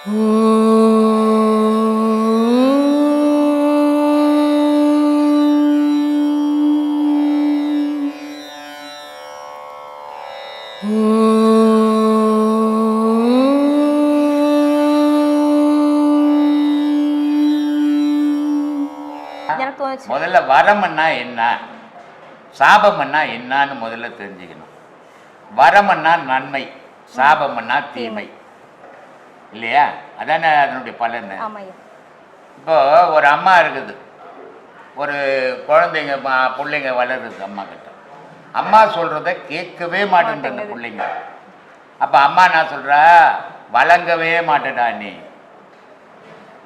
முதல்ல வரம்னா என்ன, சாபம்னா என்னன்னு முதல்ல தெரிஞ்சுக்கணும். வரம்னா நன்மை, சாபம்னா தீமை இல்லையா? அதானே அதனுடைய பலன். இப்போ ஒரு அம்மா இருக்குது, ஒரு குழந்தைங்க பிள்ளைங்க வளருது அம்மா கிட்ட. அம்மா சொல்கிறத கேட்கவே மாட்டேன் அந்த பிள்ளைங்க. அப்போ அம்மா நான் சொல்கிறா, வழங்கவே மாட்டேடா நீ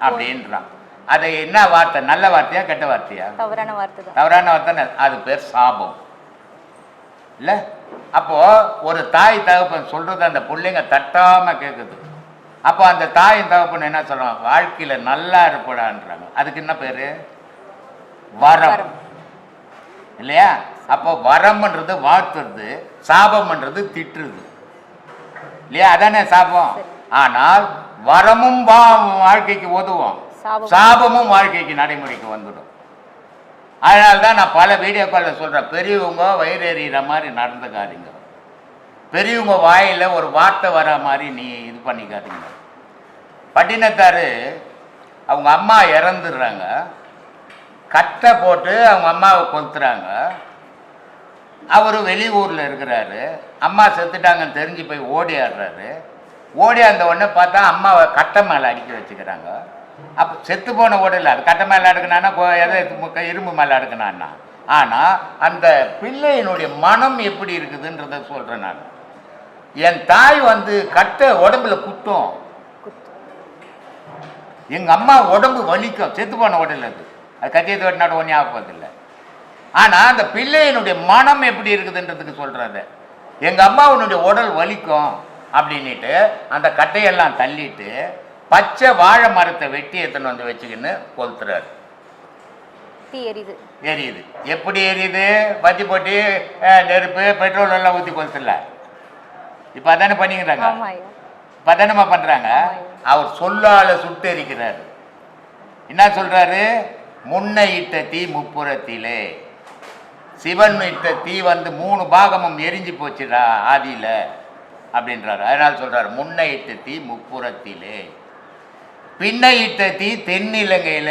அப்படின்றான். அது என்ன வார்த்தை? நல்ல வார்த்தையா கெட்ட வார்த்தையா? தவறான வார்த்தை. தவறான வார்த்தை. அது பேர் சாபம் இல்லை? அப்போது ஒரு தாய் தகப்பன் சொல்கிறது அந்த பிள்ளைங்க தட்டாமல் கேட்குது. அப்போ அந்த தாயின் தகப்பன் என்ன சொல்கிறாங்க? வாழ்க்கையில் நல்லா இருப்படான்றாங்க. அதுக்கு என்ன பேர்? வரம் இல்லையா? அப்போ வரம்ன்றது வாழ்த்துறது, சாபம்ன்றது திட்டுறது இல்லையா? அதானே சாபம். ஆனால் வரமும் வாழ்க்கைக்கு உதவும், சாபமும் வாழ்க்கைக்கு நடைமுறைக்கு வந்துடும். அதனால்தான் நான் பல வீடியோக்களில் சொல்கிறேன், பெரியவங்க வயிறு எறிகிற மாதிரி நடந்துக்காதீங்க, பெரியவங்க வாயில் ஒரு வார்த்தை வர மாதிரி நீ இது பண்ணிக்காதீங்க. பட்டினத்தார் அவங்க அம்மா இறந்துடுறாங்க, கட்டை போட்டு அவங்க அம்மாவை கொளுத்துறாங்க. அவர் வெளியூரில் இருக்கிறாரு, அம்மா செத்துட்டாங்கன்னு தெரிஞ்சு போய் ஓடி ஆடுறாரு. ஓடி அந்த உடனே பார்த்தா அம்மாவை கட்டை மேலே அடிக்க வச்சுக்கிறாங்க. அப்போ செத்து போன ஓடல, அது கட்டை மேலே அடுக்கினான்னா எதை இரும்பு மேலே அடுக்கினான்னா. ஆனால் அந்த பிள்ளையினுடைய மனம் எப்படி இருக்குதுன்றத சொல்கிறேன் நான். என் தாய் கட்டை உடம்புல குத்தும், எங்கள் அம்மா உடம்பு வலிக்கும், செத்து போன உடல் அது கத்தியத்தை வெட்டினாட ஒன்றே ஆகுவதில்லை. ஆனால் அந்த பிள்ளையினுடைய மனம் எப்படி இருக்குதுன்றதுக்கு சொல்கிறது. எங்கள் அம்மாவுடைய உடல் வலிக்கும் அப்படின்ட்டு அந்த கட்டையெல்லாம் தள்ளிட்டு பச்சை வாழை மரத்தை வெட்டி எடுத்துன்னு வந்து வச்சுக்கின்னு கொளுத்துறாரு. எரியுது. எப்படி எரியுது? பத்தி போட்டி நெருப்பு பெட்ரோல் எல்லாம் ஊற்றி கொளுத்துல. இப்போ அதானே பண்ணிக்கிறாங்க, இப்போ அதானமா பண்ணுறாங்க. அவர் சொல்லால சுட்டு எரிக்கிறாரு. என்ன சொல்றாரு? முன்னை இட்ட தீ முப்புறத்திலே, சிவன் இட்ட தீ 3 பாகமும் எரிஞ்சு போச்சுடா ஆதியில அப்படின்றாரு. அதனால சொல்றாரு முன்னை இட்ட தீ முப்புறத்திலே, பின்னை இட்ட தீ தென்னிலங்கையில,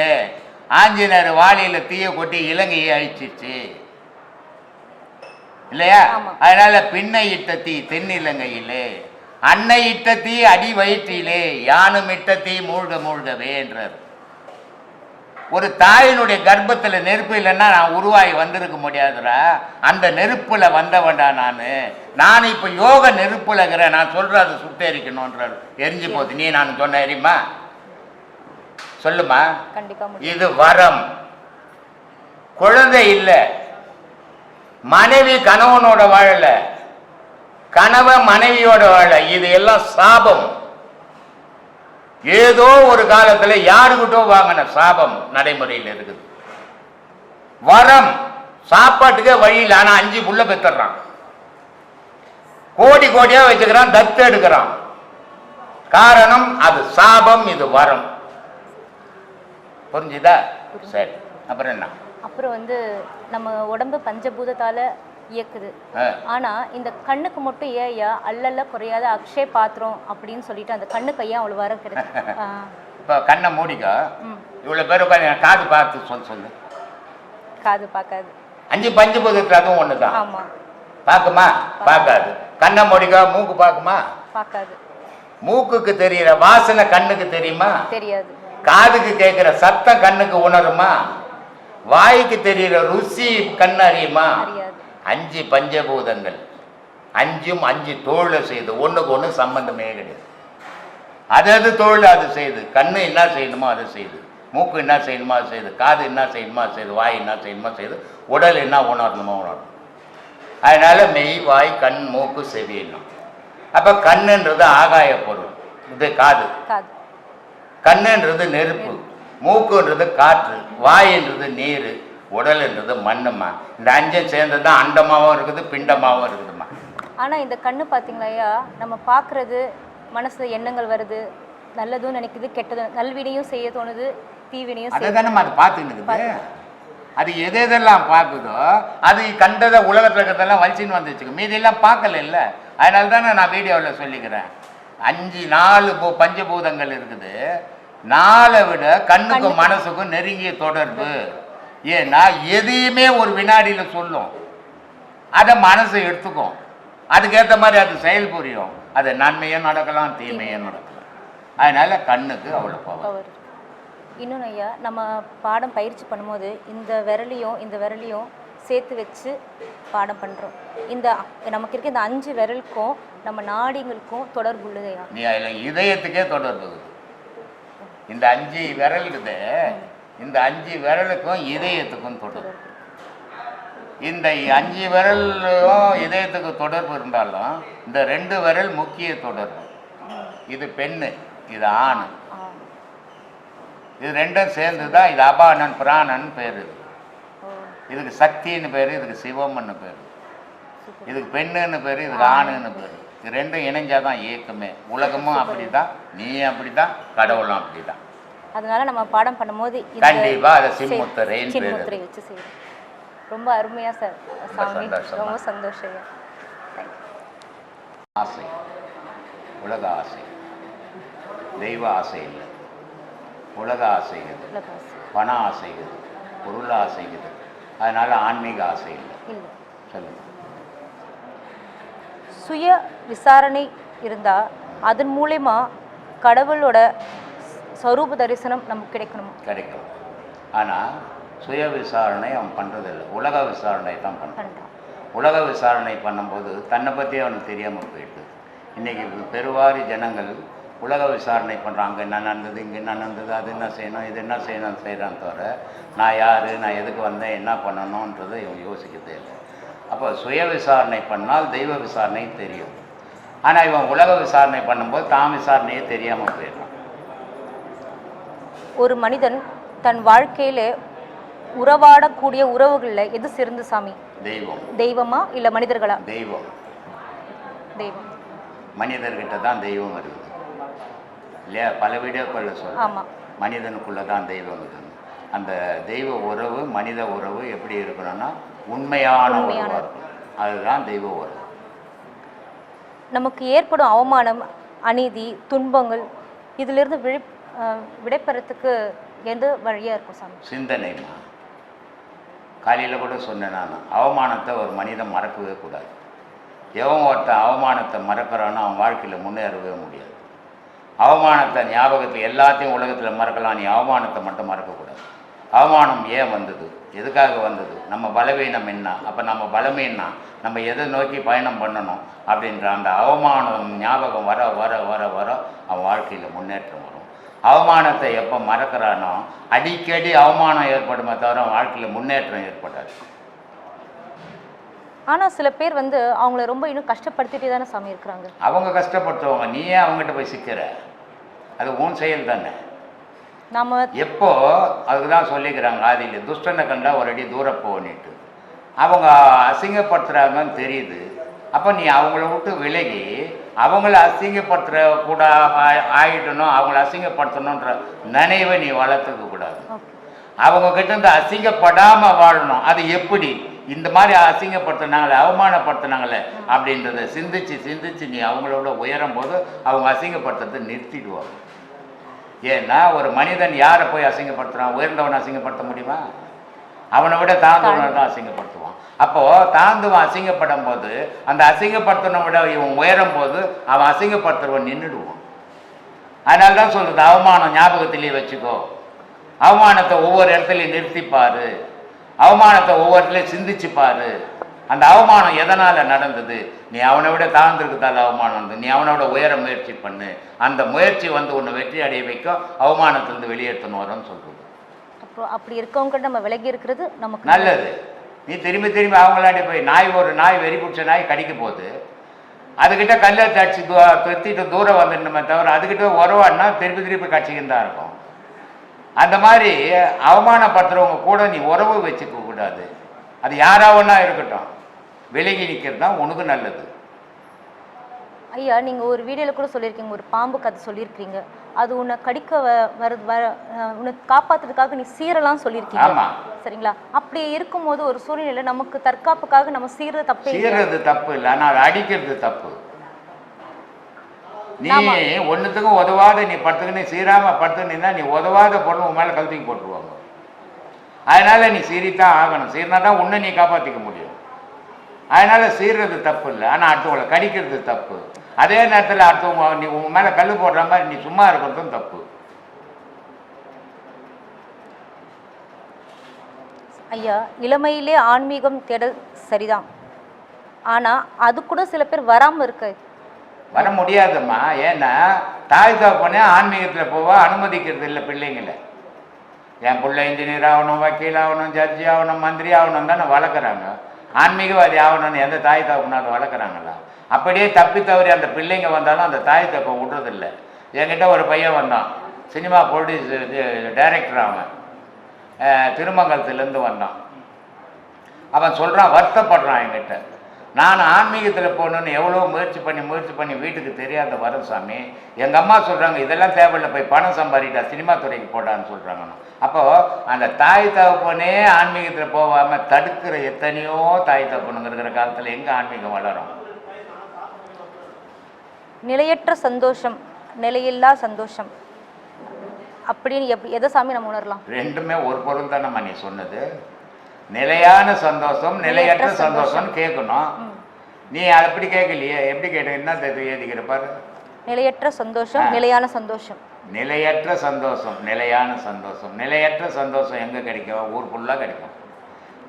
ஆஞ்சநேயர் வாளியில தீயை கொட்டி இலங்கையை அழிச்சிச்சு இல்லையா? அதனால பின்னை இட்ட தீ தென்னிலங்கையிலே, அன்னை இட்ட தீ அடி வயிற்றிலே, யானும் இட்ட தீ மூழ்க மூழ்கவே என்றார். ஒரு தாயினுடைய கர்ப்பத்தில் நெருப்பு இல்லைன்னா நான் உருவாகி வந்திருக்க முடியாதுடா, அந்த நெருப்புல வந்தவன்டா நான் இப்போ யோக நெருப்புல இருக்கிறேன், நான் சொல்கிறேன் அது சுட்டெரிக்கணுன்றார். எரிஞ்சு போகுது. நீ நான் சொன்ன எரியுமா? சொல்லுமா? இது வரம். குழந்தை இல்லை, மனைவி கணவனோட வாழல, கணவன் மனைவியோட வாழ, இது எல்லாம் சாபம். ஏதோ ஒரு காலத்தில் யாருக்கிட்டோ வாங்கின சாபம் நடைமுறையில் இருக்குது. வரம் சாப்பாட்டுக்கே வழியில், ஆனால் 5 புள்ள பெற்றுறான், கோடி கோடியா வச்சுக்கிறான், தத்து எடுக்கிறான். காரணம் அது சாபம், இது வரம். புரிஞ்சுதா? சரி, அப்புறம் என்ன? அப்புறம் நம்ம உடம்பு பஞ்சபூதத்தால இயக்குது. ஆனா இந்த கண்ணுக்கு மட்டும் ஏயா அல்லல்ல குறையாத அக்ஷய பாத்திரம் அப்படின்னு சொல்லிட்டு அந்த கண்ணுக்கு ஐயா அவ்வளவு வர கிடையாது. இப்போ கண்ணை மூடிக்கோ, இவ்வளவு பேர் உட்காந்து காது பார்த்து சொல்லு. காது பார்க்காது. 5 பஞ்சபூதத்துல அதுவும் ஒண்ணுதான். ஆமா. பார்க்குமா? பார்க்காது. கண்ணை மூடிக்கோ. மூக்கு பார்க்குமா? பார்க்காது. மூக்குக்கு தெரிகிற வாசனை கண்ணுக்கு தெரியுமா? தெரியாது. காதுக்கு கேட்கிற சத்தம் கண்ணுக்கு உணருமா? வாய்க்கு தெரிகிற ருசி கண் அறியுமா? 5 பஞ்சபூதங்கள், 5ம் 5 தோழை செய்து, ஒன்றுக்கு ஒன்று சம்பந்தமே கிடையாது. அது தோல் அது செய்யுது. கண்ணு என்ன செய்யணுமோ அதை செய்யுது, மூக்கு என்ன செய்யணுமோ அது செய்யுது, காது என்ன செய்யணுமோ அது செய்யுது, வாய் என்ன செய்யணுமோ செய்யுது, உடல் என்ன உணரணுமோ உணரணும். அதனால மெய், வாய், கண், மூக்கு, செவி எண்ணம். அப்போ கண்ணுன்றது ஆகாய பொருள், இது காது. கண்ணுன்றது நெருப்பு, மூக்குன்றது காற்று, வாயின்றது நீர், உடல்ன்றது மண்ணுமா. இந்த 5 சேர்ந்தது தான் அண்டமாகவும் இருக்குது, பிண்டமாகவும் இருக்குதுமா. ஆனால் இந்த கண்ணு பார்த்தீங்களா, நம்ம பார்க்குறது, மனசில் எண்ணங்கள் வருது, நல்லதும் நினைக்குது, கெட்டதும், நல்வினையும் செய்ய தோணுது, தீவினையும் அதை செய்ய தானே அது பார்த்துன்னு இருக்குது. அது எதெல்லாம் பார்க்குதோ அது கண்டதை உலகத்தில் இருக்கிறதெல்லாம் வலிச்சின்னு வந்துச்சுக்கு, மீதியெல்லாம் பார்க்கல இல்லை. அதனால தானே நான் வீடியோவில் சொல்லிக்கிறேன், 4 பஞ்சபூதங்கள் இருக்குது. 4 விட கண்ணுக்கும் மனசுக்கும் நெருங்கிய தொடர்பு. ஏன்னா எதையுமே ஒரு வினாடியில் சொல்லும், அதை மனசு எடுத்துக்கும், அதுக்கேற்ற மாதிரி அது செயல் புரியும். அது நன்மையும் நடக்கலாம், தீமையும் நடக்கலாம். அதனால கண்ணுக்கு அவ்வளோ பவர். இன்னொன்று ஐயா, நம்ம பாடம் பயிற்சி பண்ணும்போது இந்த விரலையும் சேர்த்து வச்சு பாடம் பண்ணுறோம். இந்த நமக்கு இருக்க இந்த 5 விரலுக்கும் நம்ம நாடிகளுக்கும் தொடர்பு உள்ளது ஐயா. நீ அதில் இதயத்துக்கே தொடர்பு இருக்குது. இந்த 5 விரல் இருக்குது, இந்த 5 விரலுக்கும் இதயத்துக்கும் தொடர்பு. இந்த 5 விரலும் இதயத்துக்கு தொடர்பு இருந்தாலும் இந்த 2 விரல் முக்கிய தொடர்பு. இது பெண்ணு, இது ஆண். இது ரெண்டும் சேர்ந்து தான் இது அபானன் பிராணன் பேர். இதுக்கு சக்தின்னு பேர், இதுக்கு சிவம்னு பேர். இதுக்கு பெண்ணுன்னு பேர், இதுக்கு ஆணுன்னு பேர். இது ரெண்டும் இணைஞ்சாதான் இயக்கமே. உலகமும் அப்படி தான், நீ அப்படி தான், கடவுளும் அப்படி தான். அதனால நம்ம பாடம் பண்ணும்போது கண்டிப்பா அதை சின்முத்திரை வச்சு செய்யணும். ரொம்ப அருமையா சார் சாமி, ரொம்ப சந்தோஷம். ஆசை, உலக ஆசை, தெய்வ ஆசை இல்லை. உலக ஆசைகள், பண ஆசைகள், பொருள் ஆசைகள். அதனால ஆன்மீக ஆசை இல்லை. சொல்லுங்க. சுய விசாரணை இருந்தா அதன் மூலமா கடவுளோட ஸ்வரூப தரிசனம் நமக்கு கிடைக்கும். ஆனால் சுய விசாரணை அவன் பண்ணுறதில்லை, உலக விசாரணை தான் பண்ணுறான். உலக விசாரணை பண்ணும்போது தன்னை பற்றி அவனுக்கு தெரியாமல் போயிடுது. இன்றைக்கி பெருவாரி ஜனங்கள் உலக விசாரணை பண்ணுறாங்க. அங்கே என்ன நடந்தது, இங்கே என்ன நடந்தது, அது என்ன செய்யணும், இது என்ன செய்யணும் செய்கிறான்னு தவிர நான் யார், நான் எதுக்கு வந்தேன், என்ன பண்ணணுன்றதை இவன் யோசிக்கதே இல்லை. அப்போ சுய விசாரணை பண்ணால் தெய்வ விசாரணை தெரியும். ஆனால் இவன் உலக விசாரணை பண்ணும்போது தான் விசாரணையே தெரியாமல் போயிடுறான். ஒரு மனிதன் தன் வாழ்க்கையில உறவாடக்கூடிய உறவுகளில் எது சிறந்த சாமி? தெய்வம். தெய்வமா இல்லை மனிதர்களா? தெய்வம். தெய்வம். மனிதர்கிட்ட தான் தெய்வம் இருக்குது இல்லையா? பல வீடியோக்களில் சொல்ல மனிதனுக்குள்ளே தான் தெய்வம் இருக்குது. அந்த தெய்வ உறவு மனித உறவு எப்படி இருக்கணும்னா உண்மையான உறவாக இருக்கும். அதுதான் தெய்வ உறவு. நமக்கு ஏற்படும் அவமானம், அநீதி, துன்பங்கள் இதிலிருந்து விடைபெறத்துக்கு எந்த வழியாக இருக்கும் சாமி? சிந்தனைமா. காலையில் கூட சொன்னேன் நான், அவமானத்தை ஒரு மனிதன் மறக்கவே கூடாது. எவன் ஒருத்தன் அவமானத்தை மறக்கிறானோ அவன் வாழ்க்கையில் முன்னேறவே முடியாது. அவமானத்தை ஞாபகத்தில் எல்லாத்தையும் உலகத்தில் மறக்கலாம், நீ அவமானத்தை மட்டும் மறக்கக்கூடாது. அவமானம் ஏன் வந்தது, எதுக்காக வந்தது, நம்ம பலவீனம் என்ன, அப்போ நம்ம பலமே என்ன, நம்ம எதை நோக்கி பயணம் பண்ணணும் அப்படின்ற அந்த அவமானம் ஞாபகம் வர வர வர வர அவன் வாழ்க்கையில் முன்னேற்றம் வரும். அவமானத்தை எப்போ மறக்கிறானோ அடிக்கடி அவமானம் ஏற்படுமே தவிர வாழ்க்கையில் முன்னேற்றம் ஏற்படாது. ஆனால் சில பேர் அவங்கள ரொம்ப இன்னும் கஷ்டப்படுத்திட்டே தானே சாமி இருக்கிறாங்க. அவங்க கஷ்டப்படுத்துவாங்க, நீ ஏன் அவங்ககிட்ட போய் சிக்கிற? அது உன் செயல் தானே. நம்ம எப்போ அதுக்கு தான் சொல்லிக்கிறாங்க ஆதியில், துஷ்டனை கண்டா ஒரு அடி தூரம் போனிட்டு. அவங்க அசிங்கப்படுத்துகிறாங்கன்னு தெரியுது. அப்போ நீ அவங்கள விட்டு விலகி அவங்கள அசிங்கப்படுத்துகிற கூட ஆகிடணும், அவங்கள அசிங்கப்படுத்தணுன்ற நினைவை நீ வளர்த்துக்க கூடாது. அவங்கக்கிட்ட இருந்து அசிங்கப்படாமல் வாழணும். அது எப்படி? இந்த மாதிரி அசிங்கப்படுத்தினாங்களே, அவமானப்படுத்தினாங்களே அப்படின்றத சிந்திச்சு சிந்திச்சு நீ அவங்களோட உயரும் போது அவங்க அசிங்கப்படுத்துறதை நிறுத்திடுவாங்க. ஏன்னா ஒரு மனிதன் யாரை போய் அசிங்கப்படுத்துகிறான்? உயர்ந்தவனை அசிங்கப்படுத்த முடியுமா? அவனை விட தாழ்ந்தவனை தான் அசிங்கப்படுத்துவான். அப்போது தாழ்ந்தவன் அசிங்கப்படும் போது அந்த அசிங்கப்படுத்தனை விட இவன் உயரும் போது அவன் அசிங்கப்படுத்துறவன் நின்றுடுவான். அதனால தான் சொல்கிறது, அவமானம் ஞாபகத்திலேயே வச்சுக்கோ, அவமானத்தை ஒவ்வொரு இடத்துலையும் நிறுத்திப்பார், அவமானத்தை ஒவ்வொரு இடத்துலையும் சிந்திச்சுப்பார். அந்த அவமானம் எதனால் நடந்தது, நீ அவனை விட தாழ்ந்திருக்குதால் அவமானம் இருந்தது, நீ அவனை விட உயர முயற்சி பண்ணு, அந்த முயற்சி உன்னை வெற்றி அடைய வைக்கும், அவமானத்திலிருந்து வெளியேற்றணும் வரும்னு சொல்கிறது. அப்புறம் அப்படி இருக்கவங்க நம்ம விலகி இருக்கிறது நமக்கு நல்லது. நீ திரும்பி திரும்பி அவங்களாடி போய் ஒரு நாய் வெறி பிடிச்ச நாய் கடிக்க போகுது, அதுக்கிட்ட கல்லை தடிச்சு தொத்திட்டு தூரம் வந்துடணுமே தவிர அதுக்கிட்ட உறவாடினா திருப்பி திருப்பி கட்சிக்கின்னு தான் இருக்கும். அந்த மாதிரி அவமானப்படுத்துகிறவங்க கூட நீ உறவு வச்சுக்க கூடாது. அது யாராவன்னா இருக்கட்டும், விலகி நிற்கிறது தான் உனக்கு நல்லது. ஐயா நீங்கள் ஒரு வீடியோவில் கூட சொல்லியிருக்கீங்க, ஒரு பாம்பு கதை சொல்லியிருக்கீங்க, அது உன்னை கடிக்க உன்னை காப்பாற்றுறதுக்காக நீ சீரலாம் சொல்லியிருக்கீங்க. ஆமாம், சரிங்களா? அப்படி இருக்கும்போது ஒரு சூழ்நிலையில் நமக்கு தற்காப்புக்காக நம்ம சீர்றது தப்பு. சீர்றது தப்பு இல்லை, ஆனால் அதை அடிக்கிறது தப்பு. நீ ஒன்றுத்துக்கும் உதவாத நீ படுத்துக்கின்னு சீராம படுத்துக்கினா நீ உதவாத பொருள் உன் மேலே கழுத்துக்கு போட்டுருவாங்க. அதனால நீ சீரித்தான் ஆகணும். சீர்னா தான் உன்னை நீ காப்பாற்றிக்க முடியும். அதனால சீர்றது தப்பு இல்லை, ஆனால் அடுத்தவங்களை கடிக்கிறது தப்பு. அதே நேரத்தில் அடுத்தவங்க நீ உன் மேலே கல் போடுற மாதிரி நீ சும்மா இருக்கிறதும் தப்பு. ஐயா, இளமையிலே ஆன்மீகம் தேடல் சரிதான், ஆனால் அது கூட சில பேர் வராமல் இருக்கு. வர முடியாதும்மா. ஏன்னா தாய் தகப்பனே ஆன்மீகத்தில் போவா அனுமதிக்கிறது இல்லை பிள்ளைங்களை. என் பிள்ளை இன்ஜினியர் ஆகணும், வக்கீல் ஆகணும், ஜட்ஜி ஆகணும், மந்திரி ஆகணும் தானே வளர்க்குறாங்க. ஆன்மீகவாதி ஆகணும்னு எந்த தாய் தகப்பனாவது வளர்க்குறாங்களா? அப்படியே தப்பி தவறி அந்த பிள்ளைங்க வந்தாலும் அந்த தாய் தகப்பன் விடுறதில்லை. என்கிட்ட ஒரு பையன் வந்தான், சினிமா ப்ரொடியூசர், டைரக்டர். அவன் திருமங்கலத்துலேருந்து வந்தான். அவன் சொல்கிறான், வருத்தப்படுறான் என்கிட்ட, நான் ஆன்மீகத்தில் போகணுன்னு எவ்வளோ முயற்சி பண்ணி வீட்டுக்கு தெரியாத வரும் சாமி. எங்கள் அம்மா சொல்கிறாங்க, இதெல்லாம் தேவையில்லை, போய் பணம் சம்பாதிட்டா சினிமா துறைக்கு போட்டான்னு சொல்கிறாங்க. அப்போது அந்த தாய் தகப்பனே ஆன்மீகத்தில் போகாமல் தடுக்கிற எத்தனையோ தாய் தகப்பனுங்க இருக்கிற காலத்தில் எங்கே ஆன்மீகம் வளரும்? நிலையற்ற சந்தோஷம், நிலையில்லா சந்தோஷம் அப்படின்னு எதை சாமி நம்ம உணரலாம்? ரெண்டுமே ஒரு பொருள் தான் நம்ம நீ சொன்னது. நிலையான சந்தோஷம், நிலையற்ற சந்தோஷம்னு கேட்கணும். நீ அப்படி கேட்கலையே. எப்படி கேட்ட? என்ன எழுதிக்கிற பாரு. நிலையற்ற சந்தோஷம், நிலையான சந்தோஷம். நிலையற்ற சந்தோஷம், நிலையான சந்தோஷம். நிலையற்ற சந்தோஷம் எங்கே கிடைக்கும்? ஊர் ஃபுல்லாக கிடைக்கும்.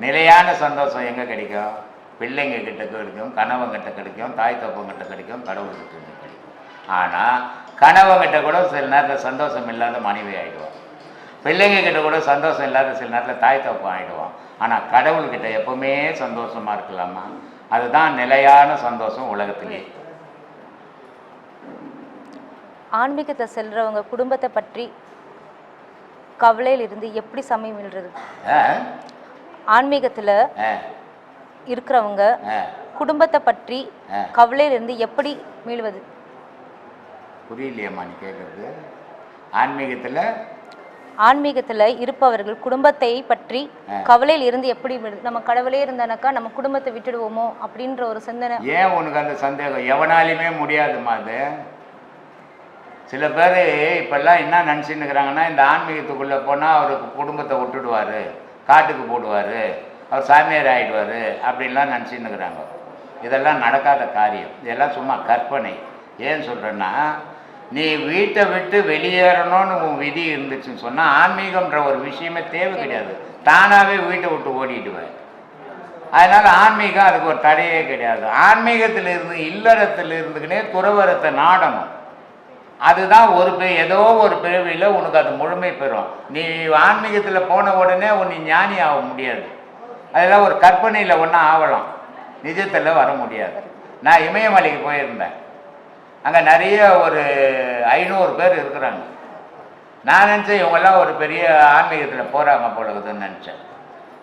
நிலையான சந்தோஷம் எங்கே கிடைக்கும்? பிள்ளைங்க கிட்ட கிடைக்கும், கணவங்கிட்ட கிடைக்கும், தாய் தப்பங்கிட்ட கிடைக்கும், கடவுள்கிட்ட கிடைக்கும். ஆனால் கணவங்கிட்ட கூட சில நேரத்தில் சந்தோஷம் இல்லாத மனைவி ஆகிடுவான். பிள்ளைங்க கிட்ட கூட சந்தோஷம் இல்லாத சில நேரத்தில் தாய் தப்பம் ஆகிடுவான். ஆனால் கடவுள்கிட்ட எப்பவுமே சந்தோஷமாக இருக்கலாமா? அதுதான் நிலையான சந்தோஷம் உலகத்திலே. ஆன்மீகத்தை செல்றவங்க குடும்பத்தை பற்றி கவலையில் இருந்து எப்படி சமயம் விழுறது? ஆன்மீகத்தில் இருக்கிறவங்க குடும்பத்தை பற்றி கவலையில் இருந்து எப்படி மீள்வது? புரியலையம்மா நீ கேட்குறது. ஆன்மீகத்தில் இருப்பவர்கள் குடும்பத்தை பற்றி கவலையில் இருந்து எப்படி நம்ம கடவுளே இருந்தானாக்கா நம்ம குடும்பத்தை விட்டுடுவோமோ அப்படின்ற ஒரு சிந்தனை. ஏன் உனக்கு அந்த சந்தேகம்? எவனாலுமே முடியாதுமா அது. சில பேர் இப்போல்லாம் என்ன நினச்சின்னு இருக்கிறாங்கன்னா, இந்த ஆன்மீகத்துக்குள்ளே போனால் அவருக்கு குடும்பத்தை விட்டுடுவார், காட்டுக்கு போடுவார், அவர் சாமியார் ஆகிடுவார் அப்படின்லாம் நினச்சின்னு இருக்கிறாங்க. இதெல்லாம் நடக்காத காரியம். இதெல்லாம் சும்மா கற்பனை. ஏன்னு சொல்கிறேன்னா, நீ வீட்டை விட்டு வெளியேறணும்னு உன் விதி இருந்துச்சுன்னு சொன்னால் ஆன்மீகம்ன்ற ஒரு விஷயமே தேவை கிடையாது. தானாகவே வீட்டை விட்டு ஓடிடுவேன். அதனால் ஆன்மீகம் அதுக்கு ஒரு தடையே கிடையாது. ஆன்மீகத்தில் இருந்து இல்லறத்தில் இருந்துக்கினே துறவரத்தை நாடணும். அதுதான் ஏதோ ஒரு பிறவியில் உனக்கு அது முழுமை பெறும். நீ ஆன்மீகத்தில் போன உடனே நீ ஞானி ஆக முடியாது. அதெல்லாம் ஒரு கற்பனையில் ஒன்றா ஆகலாம், நிஜத்தில் வர முடியாது. நான் இமயமலைக்கு போயிருந்தேன். அங்கே நிறைய ஒரு 500 பேர் இருக்கிறாங்க. நான் நினச்சேன் இவங்கெல்லாம் ஒரு பெரிய ஆன்மீகத்தில் போகிறாங்க போலகுதுன்னு நினச்சேன்.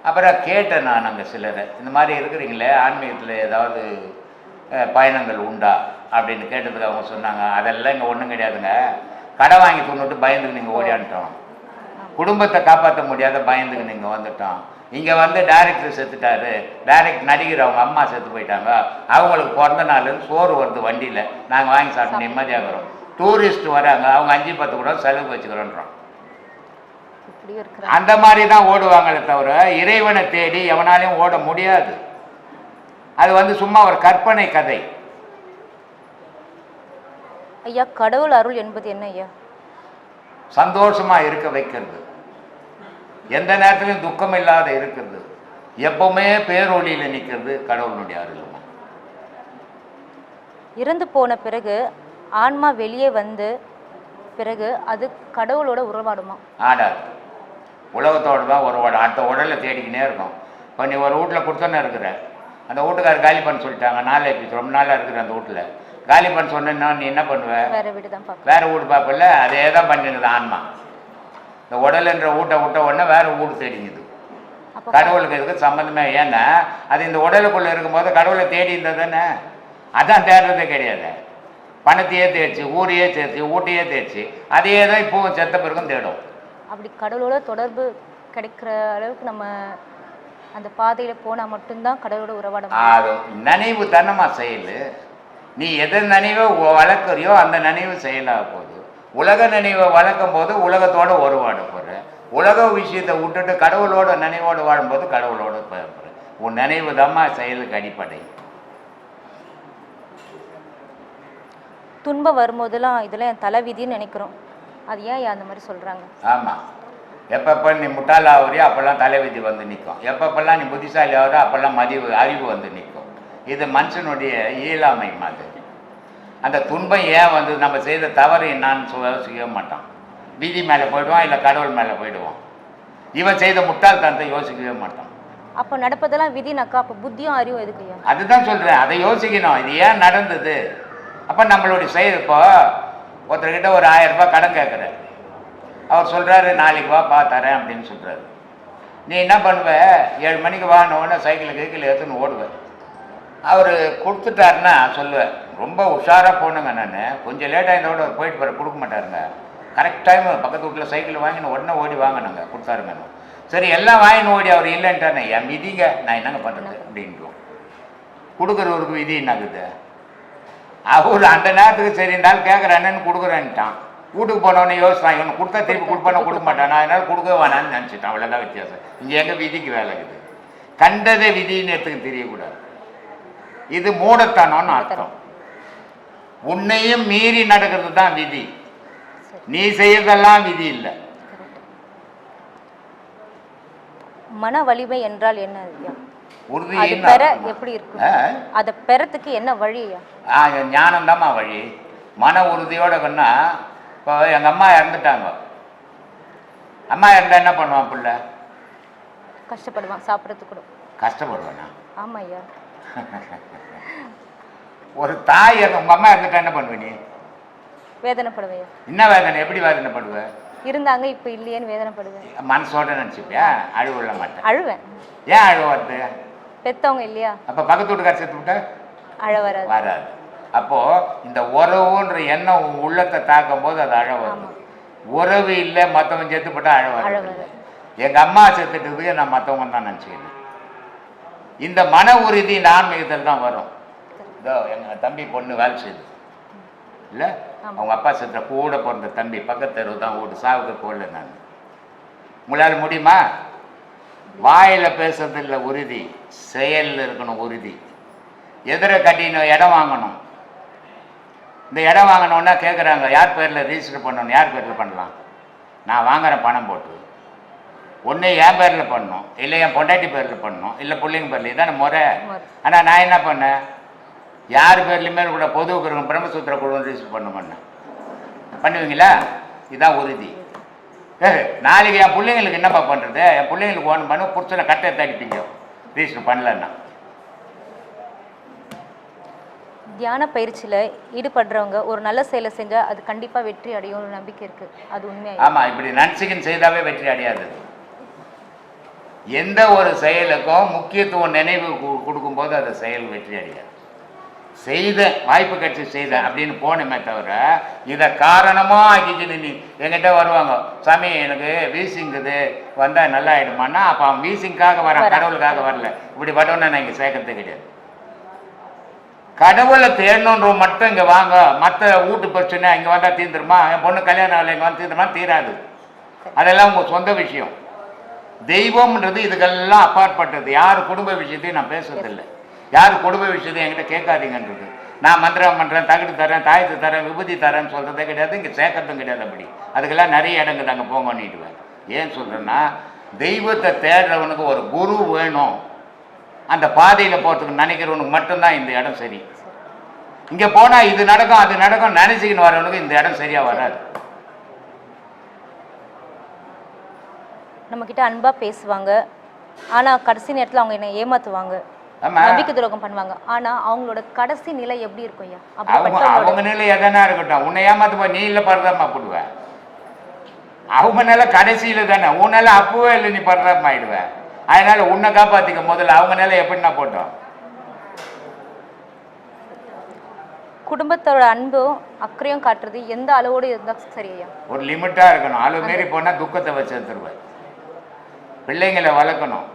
அப்புறம் கேட்டேன் நான் அங்கே சிலரை, இந்த மாதிரி இருக்கிறீங்களே, ஆன்மீகத்தில் ஏதாவது பயணங்கள் உண்டா அப்படின்னு கேட்டதுக்கு அவங்க சொன்னாங்க, அதெல்லாம் இங்கே ஒன்றும் கிடையாதுங்க, கடை வாங்கி கொண்டுட்டு பயந்துக்கு நீங்கள் ஓடியான்ட்டோம், குடும்பத்தை காப்பாற்ற முடியாத பயந்துக்கு நீங்கள் வந்துட்டோம், இங்கே வந்து டைரக்டர் செத்துட்டாரு, நடிகர் அவங்க அம்மா செத்து போயிட்டாங்க, அவங்களுக்கு பிறந்த நாளுன்னு சோறு வருது வண்டியில், நாங்கள் வாங்கி சாப்பிட்டு நிம்மதியாகிறோம், டூரிஸ்ட் வராங்க, அவங்க 5-10 கூட செலவு வச்சுக்கிறோன்றோம். அந்த மாதிரி தான் ஓடுவாங்களே தவிர இறைவனை தேடி எவனாலையும் ஓட முடியாது. அது சும்மா ஒரு கற்பனை கதை. ஐயா, கடவுள் அருள் என்பது என்ன ஐயா? சந்தோஷமா இருக்க வைக்கிறது, எந்த நேரத்திலும் துக்கம் இல்லாத இருக்கிறது, எப்பவுமே பேரொழியில் நிற்கிறது கடவுளுடைய அருள். இறந்து போன பிறகு ஆன்மா வெளியே வந்து பிறகு அது கடவுளோட உறவாடுமா? ஆடாது. உலகத்தோடு தான் உறவாடும். அடுத்த உடலை தேடிக்கினே இருக்கும். இப்போ நீ ஒரு வீட்டில் கொடுத்தோன்னே இருக்கிற, அந்த வீட்டுக்காரர் காலி பண்ண சொல்லிட்டாங்க, 4 எபிசோட் ரொம்ப நாளாக இருக்குது அந்த வீட்டில், காலி பண்ண சொன்னா நீ என்ன பண்ணுவ? வேற வீடு தான் பார்ப்பேன். வேற வீடு பார்ப்பல. அதே தான் பண்ணிடுது ஆன்மா. இந்த உடலுன்ற வீட்டை விட்ட உடனே வேற வீடு தேடிங்குது. கடவுளுக்கு இதுக்கு சம்மந்தமே. ஏன்னா அது இந்த உடலுக்குள்ளே இருக்கும்போது கடவுளை தேடி இருந்தது தானே, அதான் தேடுறதே கிடையாது. பணத்தையே தேய்ச்சி ஊரையே தேய்ச்சி ஊட்டையே தேய்ச்சி அதையே தான் இப்போவும் செத்த பிறகும் தேடும். அப்படி கடவுளோட தொடர்பு கிடைக்கிற அளவுக்கு நம்ம அந்த பாதையில் போனால் மட்டும்தான் கடவுளோட உறவாட முடியும். அது நினைவு தானமா செயல். நீ எதை நினைவை வளர்க்குறியோ அந்த நினைவு செயலாக போகுது. உலக நினைவை வளர்க்கும் போது உலகத்தோடு உறவாட போகிற, உலக விஷயத்தை விட்டுட்டு கடவுளோட நினைவோடு வாழும்போது கடவுளோட போகிற. உன் நினைவு தான்மா செயலுக்கு அடிப்படை. துன்பம் வரும்போதெல்லாம் இதெல்லாம் என் தலை விதின்னு நினைக்கிறோம். அது ஏன் அந்த மாதிரி சொல்கிறாங்க? ஆமாம், எப்பப்போ நீ முட்டாள் ஆகுறியோ அப்போல்லாம் தலைவிதி வந்து நிற்கும். எப்பப்பெல்லாம் நீ புத்திசாலி ஆகுறோ அப்போல்லாம் அறிவு வந்து நிற்கும். இது மனுஷனுடைய இயலாமை மாதிரி. அந்த துன்பம் ஏன் வந்து நம்ம செய்த தவறு என்னான்னு யோசிக்கவே மாட்டான். விதி மேலே போயிடுவான், இல்லை கடவுள் மேலே போயிடுவான். இவன் செய்த முட்டாள்தனத்தை யோசிக்கவே மாட்டான். அப்போ நடப்பதெல்லாம் விதினாக்கா அப்போ புத்தியும் அறிவும் எதுக்குயா? அதுதான் சொல்கிறேன், அதை யோசிக்கணும். இது ஏன் நடந்தது? அப்போ நம்மளுடைய செயல். இப்போ ஒருத்தர்கிட்ட ஒரு 1000 ரூபாய் கடன் கேட்குறேன். அவர் சொல்கிறாரு நாளைக்கு வாப்பா தரேன் அப்படின்னு சொல்கிறாரு. நீ என்ன பண்ணுவ? 7 மணிக்கு வாங்கினோடனே சைக்கிள் எடுத்துன்னு ஓடுவேன். அவர் கொடுத்துட்டாருன்னா சொல்லுவேன், ரொம்ப உஷாராக போகணுங்க, நான் கொஞ்சம் லேட்டாக இருந்தோட போயிட்டு வர கொடுக்க மாட்டாருங்க. கரெக்ட் டைம் பக்கத்து வீட்டில் சைக்கிள் வாங்கின உடனே ஓடி வாங்கினாங்க, கொடுத்தாருங்க. சரி எல்லாம் வாங்கின்னு ஓடி அவர் இல்லைன்ட்டானே, என் விதிங்க, நான் என்னங்க பண்ணுறது அப்படின்ட்டு கொடுக்குறவருக்கு விதி என்னாகுது? அவர் அந்த நேரத்துக்கு சரி இருந்தாலும் கேட்குறானேன்னு கொடுக்குறேன்ட்டான். வீட்டுக்கு போனவொடனே யோசித்தான், இவன் கொடுத்தா திருப்பி கொடுப்பானா கொடுக்க மாட்டான், நான் அதனால் கொடுக்க வேணான்னு நினச்சிட்டான். அவ்வளோதான் வித்தியாசம். இங்கே எங்கே விதிக்கு வேலை இருக்குது? கண்டதை விதின்னு எடுத்துக்கு தெரியக்கூடாது. இது மூடத்தனம்னு அர்த்தம். உன்னையும் மீறி நடக்கிறது தான் விதி. நீ செய்யறதெல்லாம் விதி இல்லை. மன வலிமை என்றால் என்ன ஐயா? உறுதி எப்படி இருக்கு? அதை பெறத்துக்கு என்ன வழி ஐயா? ஞானம் தான்மா வழி. மன உறுதியோட கொண்டா. இப்போ எங்கள் அம்மா இறந்துட்டாங்க. அம்மா இருந்தால் என்ன பண்ணுவான் பிள்ளை? கஷ்டப்படுவான், சாப்பிட்றதுக்கு கூட கஷ்டப்படுவானா? ஆமாம் ஐயா. ஒரு தாய் உங்கள் அம்மா இருந்துட்டா என்ன பண்ணுவ நீ? வேதனைப்படுவேன். என்ன வேதனை? எப்படி வேதனைப்படுவ? இருந்தாங்க இப்போ இல்லையேன்னு வேதனைப்படுவேன். மனசோட நினச்சிப்பியா? அழுவிட மாட்டேன். அழுவேன். ஏன் அழுவது? பெத்தவங்க இல்லையா? அப்போ பக்கத்து வீட்டுக்கார சேர்த்து விட்டா அழ வராது. வராது. அப்போது இந்த உறவுன்ற எண்ணம் உள்ளத்தை தாக்கும் போது அது அழ வரும். உறவு இல்லை மற்றவங்க சேர்த்து போட்டால் அழ வராது. எங்கள் அம்மா சேர்த்துட்டு நான் மற்றவங்க தான் நினச்சிக்கிறேன். இந்த மன உறுதி ஆன்மீகத்தில் தான் வரும். இதோ எங்கள் தம்பி பொண்ணு வேலை செய்யுது இல்லை, அவங்க அப்பா செத்த கூட பிறந்த தம்பி பக்கத்து தெருவு தான் வீடு, சாவுக்கு போடல. நான் உங்களால் முடியுமா? வாயில் பேசுறது இல்லை உறுதி, செயலில் இருக்கணும் உறுதி. எதிர கட்டின இடம் வாங்கணும். இந்த இடம் வாங்கினோன்னா கேட்குறாங்க யார் பேரில் ரிஜிஸ்டர் பண்ணணும், யார் பேரில் பண்ணலாம்? நான் வாங்குகிறேன் பணம் போட்டு. ஒன்று என் பேரில் பண்ணணும், இல்லை என் பொண்டாட்டி பேரில் பண்ணணும், இல்லை பிள்ளைங்க பேரில். இதான முறை. ஆனால் நான் என்ன பண்ணேன், யார் பேர்லையுமே கூட பொதுவுக்கு பிரம்மசூத்திர குழு ரிஜிஸ்டர் பண்ண பண்ணுவீங்களா? இதுதான் உறுதி. நாளைக்கு என் பிள்ளைங்களுக்கு என்னப்பா பண்ணுறது? என் பிள்ளைங்களுக்கு ஒன்று பண்ண புடிச்சனை கட்டை தடிப்பீங்க ரிஜிஸ்டர் பண்ணலன்னா. தியான பயிற்சியில் ஈடுபடுறவங்க ஒரு நல்ல செயலை செஞ்சால் அது கண்டிப்பாக வெற்றி அடையும் ஒரு நம்பிக்கை இருக்குது. அது உண்மையாக? ஆமாம், இப்படி நினச்சிக்கின்னு செய்தாவே வெற்றி அடையாது. எந்த ஒரு செயலுக்கும் முக்கியத்துவம் நினைவு கொடுக்கும்போது அது செயல் வெற்றி அடையாது. செய்த வாய்ப்பு கட்சி செய்த அப்படின்னு போனமே தவிர இதை காரணமாக ஆக்கிக்கிட்டு நீ என்கிட்ட வருவாங்க, சாமி எனக்கு வீசிங்குது வந்தால் நல்லா ஆகிடுமான்னா அப்போ அவன் வீசிங்காக வரான், கடவுளுக்காக வரல. இப்படி பட்டவனை நான் இங்கே சேர்க்கறது கிடையாது. கடவுளை தேடணுன்ற மட்டும் இங்கே வாங்க, மற்ற வீட்டு பிரச்சனை இங்கே வந்தால் தீர்ந்துருமா, என் பொண்ணு கல்யாணம் ஆகலை இங்கே வந்து தீர்ந்துருமா? தீராது. அதெல்லாம் உங்கள் சொந்த விஷயம். தெய்வம்ன்றது இதுக்கெல்லாம் அப்பாற்பட்டது. யார் குடும்ப விஷயத்தையும் நான் பேசுறதில்லை. யார் குடும்ப விஷயத்தையும் என்கிட்ட கேட்காதீங்கன்றது. நான் மந்திரம் பண்ணுறேன், தகுடு தரேன், தாயத்து தரேன், விபூதி தரேன்னு சொல்கிறதே கிடையாது, இங்கே சேர்க்கறதும் கிடையாது. அப்படி அதுக்கெல்லாம் நிறைய இடங்கள் அங்கே போங்கன்னிடுவேன். ஏன் சொல்கிறேன்னா, தெய்வத்தை தேடுறவனுக்கு ஒரு குரு வேணும். அந்த பாதையில் போகிறதுக்கு நினைக்கிறவனுக்கு மட்டும்தான் இந்த இடம் சரி. இங்கே போனால் இது நடக்கும் அது நடக்கும் நினச்சிக்கின்னு வரவனுக்கு இந்த இடம் சரியாக வராது. நம்மக்கிட்ட அன்பாக பேசுவாங்க, ஆனால் கடைசி நேரத்தில் அவங்க என்ன ஏமாற்றுவாங்க, நம்பிக்கை துரோகம் பண்ணுவாங்க. ஆனால் அவங்களோட கடைசி நிலை எப்படி இருக்கும் ஐயா? அவங்க நிலை எதனா இருக்கட்டும், உன்னை ஏமாத்து நீ இல்லை பரதாமா போடுவேன். அவங்க நிலை கடைசியில் தானே, உன் நிலை அப்பவே இல்லை நீ பரதாமா ஆயிடுவேன். அதனால உன்னை காப்பாற்றிக்க முதல்ல. அவங்க நிலை எப்படின்னா போட்டோம். குடும்பத்தோட அன்பும் அக்கறையும் காட்டுறது எந்த அளவோடு இருந்தால் சரி ஐயா? ஒரு லிமிட்டாக இருக்கணும். அளவு மீறி போனால் துக்கத்தை வச்சு எடுத்துருவேன். பிள்ளைங்களை வளர்க்கணும்,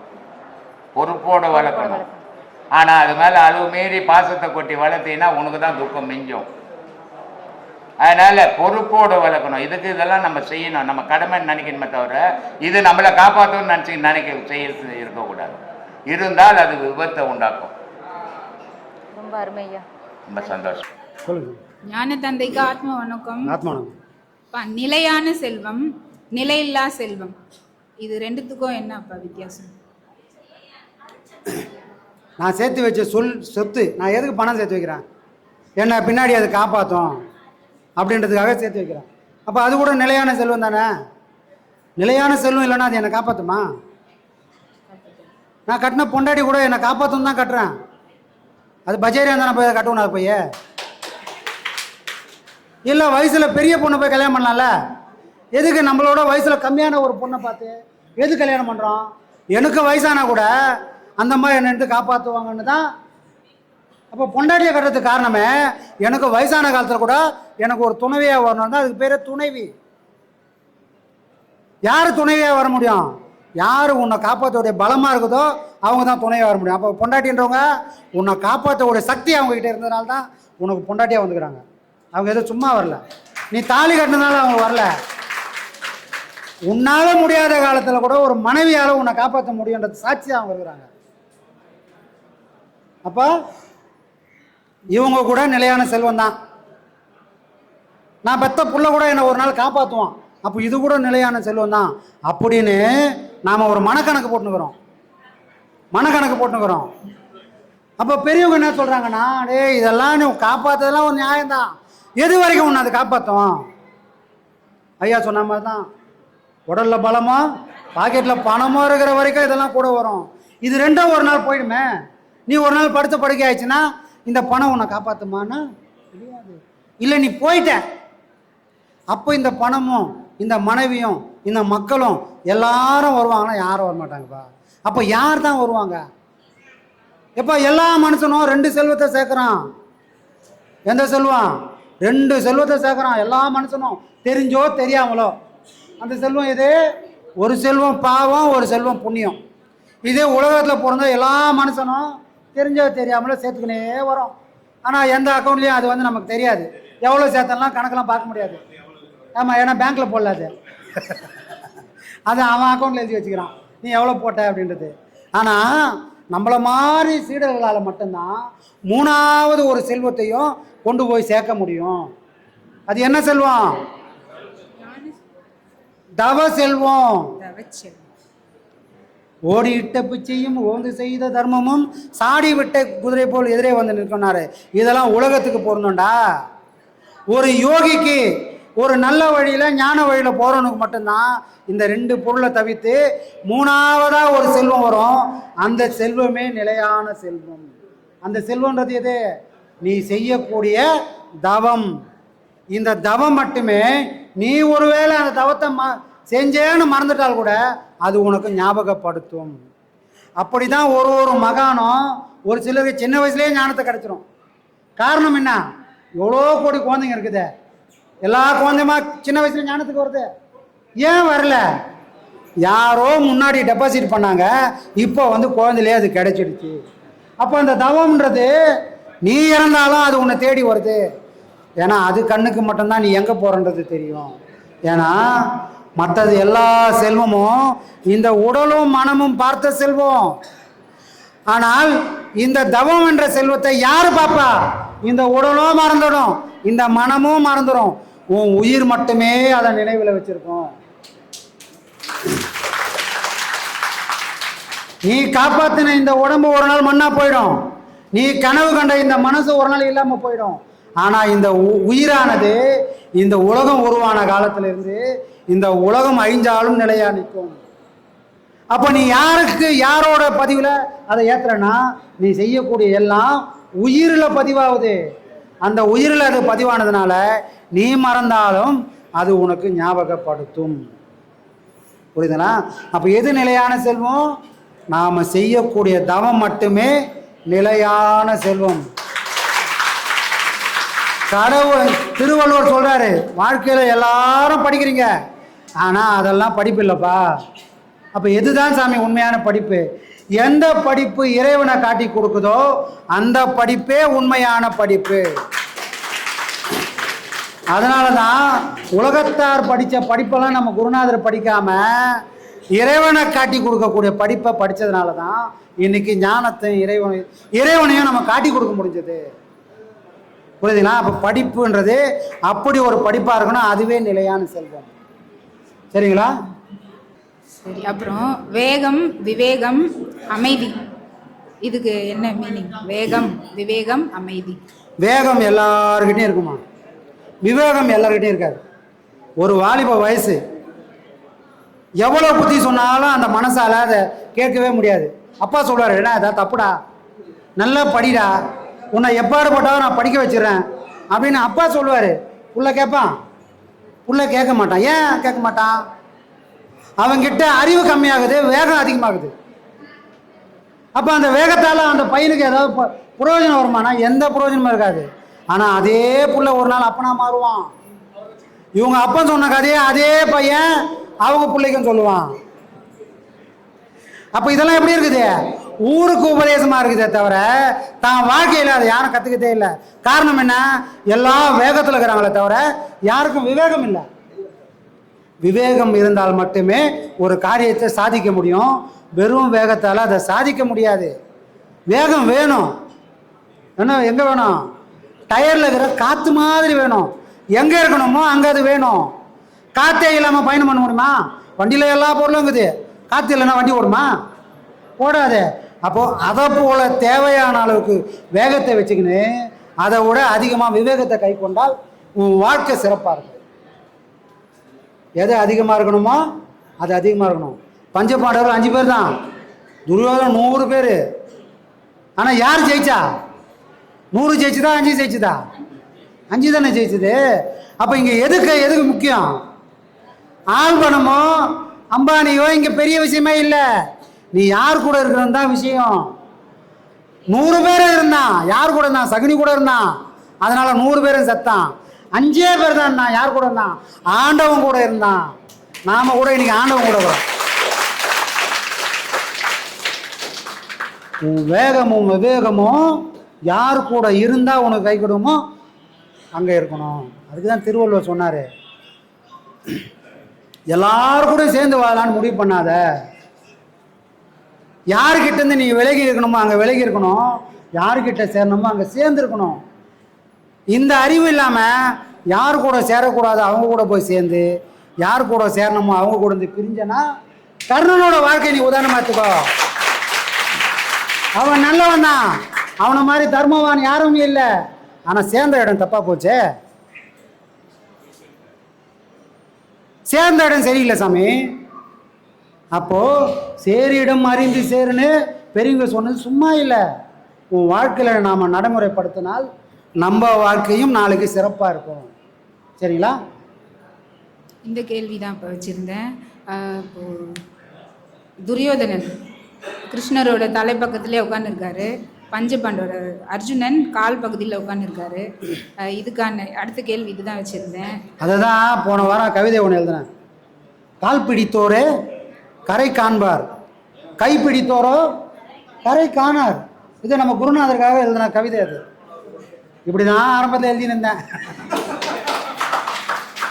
பொறுப்போடு வளர்க்கணும். ஆனால் அது மேலே அளவு மீறி பாசத்தை கொட்டி வளர்த்தீங்கன்னா உனக்கு தான் துக்கம் மிஞ்சும். அதனால் பொறுப்போடு வளர்க்கணும். இதுக்கு இதெல்லாம் நம்ம செய்யணும், நம்ம கடமைன்னு நினைக்கணுமே தவிர இது நம்மளை காப்பாற்றணும்னு செய்ய இருக்கக்கூடாது. இருந்தால் அது விபத்தை உண்டாக்கும். ரொம்ப அருமை ஐயா, ரொம்ப சந்தோஷம். சொல்லுங்க. ஞான தந்தைக்கு ஆத்ம வணக்கம். ஆத்மா வணக்கம். நிலையான செல்வம், நிலையில்லா செல்வம், இது ரெண்டுத்துக்கும் என்ன அப்பா வித்தியாசம்? நான் சேர்த்து வச்ச சொத்து நான் எதுக்கு பணம் சேர்த்து வைக்கிறேன்? என்ன பின்னாடி அதை காப்பாற்றும் அப்படின்றதுக்காக சேர்த்து வைக்கிறேன். அப்போ அது கூட நிலையான செல்வம் தானே. நிலையான செல்வம் இல்லைன்னா அது என்னை காப்பாற்றுமா? நான் கட்டின பொண்டாடி கூட என்னை காப்பாற்றும் தான் கட்டுறேன். அது பஜேரியா தானே போய் கட்டணும். அது போய் இல்லை வயசில் பெரிய பொண்ணை போய் கல்யாணம் பண்ணலாம்ல. எதுக்கு நம்மளோட வயசில் கம்மியான ஒரு பொண்ணை பார்த்து எது கல்யாணம் பண்ணுறோம்? எனக்கு வயசானா கூட அந்த மாதிரி என்னை எடுத்து காப்பாற்றுவாங்கன்னு தான். அப்போ பொண்டாட்டியை கட்டுறதுக்கு காரணமே எனக்கு வயசான காலத்தில் கூட எனக்கு ஒரு துணைவியாக வரணும் தான். அதுக்கு பேர் துணைவி. யார் துணைவியாக வர முடியும்? யார் உன்னை காப்பாற்றக்கூடிய பலமாக இருக்குதோ அவங்க தான் துணையாக வர முடியும். அப்போ பொண்டாட்டின்றவங்க உன்னை காப்பாற்றக்கூடிய சக்தி அவங்ககிட்ட இருந்ததுனால தான் உனக்கு பொண்டாட்டியாக வந்துக்கிறாங்க. அவங்க எதுவும் சும்மா வரல. நீ தாலி கட்டினதுனால அவங்க வரல. உன்னால் முடியாத காலத்தில் கூட ஒரு மனைவியால் உன்னை காப்பாற்ற முடியுன்றது சாட்சியாக அவங்க இருக்கிறாங்க. அப்போ இவங்க கூட நிலையான செல்வம் தான். நான் பெத்த புள்ள கூட என்னை ஒரு நாள் காப்பாற்றுவான். அப்போ இது கூட நிலையான செல்வம் தான் அப்படின்னு நாம் ஒரு மனக்கணக்கு போட்டுக்கிறோம். அப்போ பெரியவங்க என்ன சொல்கிறாங்கன்னா, டே இதெல்லாம் நீ காப்பாற்றுறதெல்லாம் ஒரு நியாயம்தான். எது வரைக்கும் உன்னை அதை காப்பாற்றும்? ஐயா சொன்ன மாதிரி தான். உடலில் பலமோ பாக்கெட்டில் பணமோ இருக்கிற வரைக்கும் இதெல்லாம் கூட வரும். இது ரெண்டும் ஒரு நாள் போயிடுமே. நீ ஒரு நாள் படுத்த படுக்கை ஆயிடுச்சுன்னா இந்த பணம் உன்னை காப்பாற்றுமான்னா முடியாது. இல்லை நீ போயிட்ட, அப்போ இந்த பணமும் இந்த மனைவியும் இந்த மக்களும் எல்லாரும் வருவாங்கன்னா யாரும் வரமாட்டாங்கப்பா. அப்போ யார் தான் வருவாங்க? எப்போ எல்லா மனுஷனும் 2 செல்வத்தை சேர்க்குறான். எந்த செல்வம்? 2 செல்வத்தை சேர்க்குறான் எல்லா மனுஷனும், தெரிஞ்சோ தெரியாமலோ. அந்த செல்வம் இது. ஒரு செல்வம் பாவம், ஒரு செல்வம் புண்ணியம். இதே உலகத்தில் பிறந்த எல்லா மனுஷனும் தெரிஞ்சோ தெரியாமலோ சேர்த்துக்கினே வரும். ஆனால் எந்த அக்கௌண்ட்லேயும் அது நமக்கு தெரியாது. எவ்வளோ சேர்த்தலாம் கணக்கெல்லாம் பார்க்க முடியாது. ஆமாம், ஏன்னா பேங்க்கில் போடல அது அவன் அக்கௌண்ட்டில் எழுதி வச்சுக்கிறான் நீ எவ்வளோ போட்ட அப்படின்றது. ஆனால் நம்மளை மாதிரி சீடர்களால் மட்டும்தான் 3வது ஒரு செல்வத்தையும் கொண்டு போய் சேர்க்க முடியும். அது என்ன செல்வம்? தவ செல்வம். ஓடியிட்ட பிச்சையும் ஓந்து செய்த தர்மமும் சாடி விட்ட குதிரை போல் எதிரே வந்து நிற்கனாரு. இதெல்லாம் உலகத்துக்கு பொருந்தோண்டா. ஒரு யோகிக்கு ஒரு நல்ல வழியில் ஞான வழியில் போகிறவனுக்கு மட்டும்தான் இந்த 2 பொருளை தவிர்த்து 3வதாக ஒரு செல்வம் வரும். அந்த செல்வமே நிலையான செல்வம். அந்த செல்வன்றது எது? நீ செய்யக்கூடிய தவம். இந்த தவம் மட்டுமே. நீ ஒருவேளை அந்த தவத்தை செஞ்சேன்னு மறந்துட்டால் கூட அது உனக்கு ஞாபகப்படுத்தும். அப்படி தான் ஒரு மகானும் ஒரு சிலருக்கு சின்ன வயசுலேயே ஞானத்தை கிடைச்சிரும். காரணம் என்ன? எவ்வளோ கோடி குழந்தைங்க இருக்குது. எல்லா குழந்தையுமா சின்ன வயசுல ஞானத்துக்கு வருது. ஏன் வரல? யாரோ முன்னாடி டெபாசிட் பண்ணாங்க, இப்போ குழந்தையிலே அது கிடைச்சிடுச்சு. அப்போ அந்த தவம்ன்றது நீ இறந்தாலும் அது உன்னை தேடி வருது. ஏன்னா அது கண்ணுக்கு மட்டும்தான் நீ எங்கே போகிறன்றது தெரியும். ஏன்னா மற்றது எல்லா செல்வமும் இந்த உடலும் மனமும் பார்த்த செல்வம். ஆனால் இந்த தவம் என்ற செல்வத்தை யாரு பாப்பா? இந்த உடலும் மறந்துடும், இந்த மனமும் மறந்துடும். உன் உயிர் மட்டுமே அதை நினைவில் வச்சிருக்கும். நீ காப்பாத்தின இந்த உடம்பு ஒரு நாள் மண்ணா போயிடும். நீ கனவு கண்ட இந்த மனசு ஒரு நாள் இல்லாம போயிடும். ஆனா இந்த உயிரானது இந்த உலகம் உருவான காலத்திலிருந்து இந்த உலகம் அழிஞ்சாலும் நிலையா நிற்கும். அப்ப நீ யாரோட பதிவுல அதை ஏத்துறனா? நீ செய்யக்கூடிய எல்லாம் உயிரில் பதிவாகுது. அந்த உயிரில் அது பதிவானதுனால நீ மறந்தாலும் அது உனக்கு ஞாபகப்படுத்தும். புரியுதுங்களா? அப்ப எது நிலையான செல்வம்? நாம செய்யக்கூடிய தவம் மட்டுமே நிலையான செல்வம். கடவுள் திருவள்ளுவர் சொல்றாரு, வாழ்க்கையில எல்லாரும் படிக்கிறீங்க, ஆனா அதெல்லாம் படிப்பு இல்லப்பா. அப்ப எதுதான் சாமி உண்மையான படிப்பு? எந்த படிப்பு இறைவனை காட்டி கொடுக்குதோ அந்த படிப்பே உண்மையான படிப்பு. அதனாலதான் உலகத்தார் படிச்ச படிப்பெல்லாம் நம்ம குருநாதர் படிக்காம இறைவனை காட்டி கொடுக்கக்கூடிய படிப்பை படிச்சதுனாலதான் இன்னைக்கு ஞானத்தையும் இறைவனையும் நம்ம காட்டி கொடுக்க முடிஞ்சது. புரியுதுங்களா? அப்ப படிப்புன்றது அப்படி ஒரு படிப்பா இருக்கணும், அதுவே நிலையான செல்வம். சரிங்களா? சரி, அப்புறம் வேகம், விவேகம், அமைதி, இதுக்கு என்ன மீனிங்? வேகம், விவேகம், அமைதி. வேகம் எல்லார்கிட்டையும் இருக்குமா, விவேகம் எல்லார்கிட்டையும் இருக்காது. ஒரு வாலிப வயசு, எவ்வளவு புத்தி சொன்னாலும் அந்த மனசால அதை கேட்கவே முடியாது. அப்பா சொல்றாரு, என்ன அதான் தப்புடா, நல்லா படிடா, உன்னை எப்பாடு போட்டாலும் நான் படிக்க வச்சிடறேன் அப்படின்னு அப்பா சொல்லுவாரு. புள்ள கேட்பான்? புள்ள கேட்க மாட்டான். ஏன் கேட்க மாட்டான்? அவங்கிட்ட அறிவு கம்மியாகுது, வேகம் அதிகமாகுது. அப்ப அந்த வேகத்தால அந்த பையனுக்கு ஏதாவது பிரயோஜனம் வருமானா? எந்த பிரயோஜனமும் இருக்காது. ஆனா அதே புள்ள ஒரு நாள் அப்பனா மாறுவான். இவங்க அப்பன் சொன்ன கதையே அதே பையன் அவங்க பிள்ளைக்கும் சொல்லுவான். அப்ப இதெல்லாம் எப்படி இருக்குது? ஊருக்கு உபதேசமா இருக்குதே தவிர தான் வாழ்க்கையில அதை யாரும் கத்துக்கிட்டே இல்லை. காரணம் என்ன? எல்லாம் வேகத்துல இருக்கிறாங்களே தவிர யாருக்கும் விவேகம் இல்லை. விவேகம் இருந்தால் மட்டுமே ஒரு காரியத்தை சாதிக்க முடியும். வெறும் வேகத்தால் அதை சாதிக்க முடியாது. வேகம் வேணும். என்ன எங்க வேணும்? டயர்ல இருக்கிற காத்து மாதிரி வேணும். எங்க இருக்கணுமோ அங்க அது வேணும். காத்தே இல்லாம பயணம் பண்ண முடியுமா? வண்டியில எல்லா பொருளும் இருக்குது, காத்து இல்லைன்னா வண்டி ஓடுமா? ஓடாது. அப்போ அதை போல தேவையான அளவுக்கு வேகத்தை வச்சுக்கின்னு அதை விட அதிகமாக விவேகத்தை கை கொண்டால் உன் வாழ்க்கை சிறப்பாக இருக்கும். எது அதிகமாக இருக்கணுமோ அது அதிகமாக இருக்கணும். பஞ்சபாண்டவர்கள் 5 பேர் தான், துரியோதனன் 100 பேர். ஆனால் யார் ஜெயிச்சா? 100 ஜெயிச்சுதா 5 ஜெயிச்சுதா? 5 தானே ஜெயிச்சது. அப்போ இங்கே எதுக்கு முக்கியம்? ஆழ்பனமோ அம்பானியோ இங்கே பெரிய விஷயமே இல்லை. நீ யார் கூட இருக்கிறது தான் விஷயம். 100 பேர் இருந்தான், யார் கூட இருந்தான்? சகுனி கூட இருந்தான், அதனால 100 பேரும் செத்தான். 5 பேர் தான் இருந்தான், யார் கூட இருந்தான்? ஆண்டவன் கூட இருந்தான். நாம கூட இன்னைக்கு ஆண்டவன் கூட வரோம். உன் வேகமும் விவேகமும் யார் கூட இருந்தா உனக்கு கை கொடுமோ அங்க இருக்கணும். அதுக்குதான் திருவள்ளுவர் சொன்னாரு, எல்லாரும் கூட சேர்ந்து வாழலான்னு முடிவு பண்ணாத. யாருக்கிட்ட இருந்து நீ விலகி இருக்கணுமோ அங்கே விலகி இருக்கணும், யாருக்கிட்ட சேரணுமோ அங்கே சேர்ந்து இருக்கணும். இந்த அறிவு இல்லாமல் யார் கூட சேரக்கூடாது அவங்க கூட போய் சேர்ந்து, யார் கூட சேரணுமோ அவங்க கூட இருந்து பிரிஞ்சனா கர்ணனோட வாழ்க்கை நீ உதாரணமா எடுத்துக்கோ. அவன் நல்லவன் தான், அவனை மாதிரி தர்மவான் யாருமே இல்லை. ஆனால் சேர்ந்த இடம் தப்பா போச்சே, சேர்ந்த இடம் சரியில்லை சாமி. அப்போ சேரிடம் அறிந்து சேருன்னு பெரியவங்க சொன்னது சும்மா இல்லை. உன் வாழ்க்கையில நாம நடைமுறைப்படுத்தினால் நம்ம வாழ்க்கையும் நாளைக்கு சிறப்பா இருக்கும். சரிங்களா? இந்த கேள்வி தான் இப்போ வச்சுருந்தேன். இப்போ துரியோதனன் கிருஷ்ணரோட தலைப்பக்கத்துலேயே உட்காந்துருக்காரு, பஞ்சபாண்டோட அர்ஜுனன் கால் பகுதியில் உட்காந்துருக்காரு. இதுக்கான அடுத்த கேள்வி இதுதான் வச்சுருந்தேன். அதை தான் போன வாரம் கவிதை ஒன்று எழுதினேன். கால் பிடித்தோரே கரை காண்பார், கை பிடித்தோரோ கரை காணார். இது நம்ம குருநாதருக்காக எழுதின கவிதை. அது இப்படி தான் ஆரம்பத்தில் எழுதினேன்.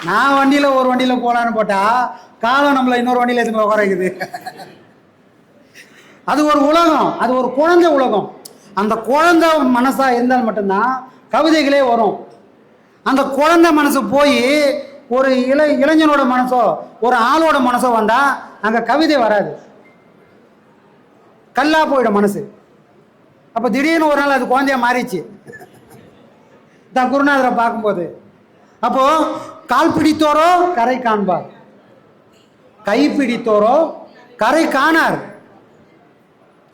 நான் வண்டியில் ஒரு வண்டியில் போகலான்னு போட்டால் காலம் நம்மளை இன்னொரு வண்டியில் எதுவுமே உட்காரைக்குது. அது ஒரு உலகம், அது ஒரு குழந்தை உலகம். அந்த குழந்தை மனசாக இருந்தால் மட்டும்தான் கவிதைகளே வரும். அந்த குழந்தை மனசு போய் ஒரு இளைஞனோட மனசோ ஒரு ஆளோட மனசோ வந்தால் அங்கே கவிதை வராது, கல்லா போயிடும் மனசு. அப்போ திடீர்னு ஒரு நாள் அது குழந்தையா மாறிச்சு தான் குருநாதரை பார்க்கும்போது. அப்போ கால் பிடித்தோரோ கரை காண்பார், கை பிடித்தோரோ கரை காணார்.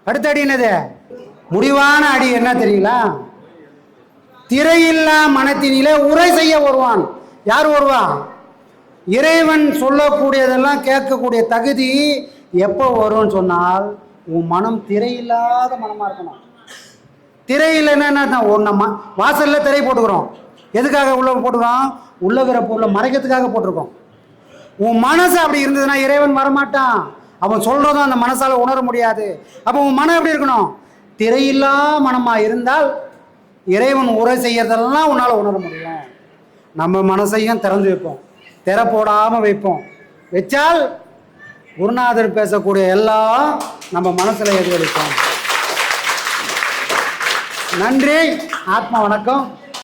அடுத்த அடி என்னது? முடிவான அடி என்ன தெரியுங்களா? திரையில்லா மனத்தினிலே உரை செய்ய வருவான். யார் வருவான்? இறைவன் சொல்லக்கூடியதெல்லாம் கேட்கக்கூடிய தகுதி எப்போ வரும்னு சொன்னால் உன் மனம் திரையில்லாத மனமா இருக்கணும். திரை இல்லைன்னா என்ன? ஒரு நம்ம வாசல்ல திரை போட்டுக்கிறோம், எதுக்காக உள்ள போட்டுருக்கோம்? உள்ளகிற பொருளை மறைக்கிறதுக்காக போட்டிருக்கோம். உன் மனசு அப்படி இருந்ததுன்னா இறைவன் வரமாட்டான். அவன் சொல்றதும் அந்த மனசால உணர முடியாது. அப்போ உன் மனம் எப்படி இருக்கணும்? திரையில்லா மனமா இருந்தால் இறைவன் உரை செய்யறதெல்லாம் உன்னால உணர முடியும். நம்ம மனசையும் திறந்து வைப்போம், திரை போடாம வைப்போம். வச்சால் குருநாதர் பேசக்கூடிய எல்லாம் நம்ம மனசுல எதிரொலிப்போம். நன்றி. ஆத்மா வணக்கம்.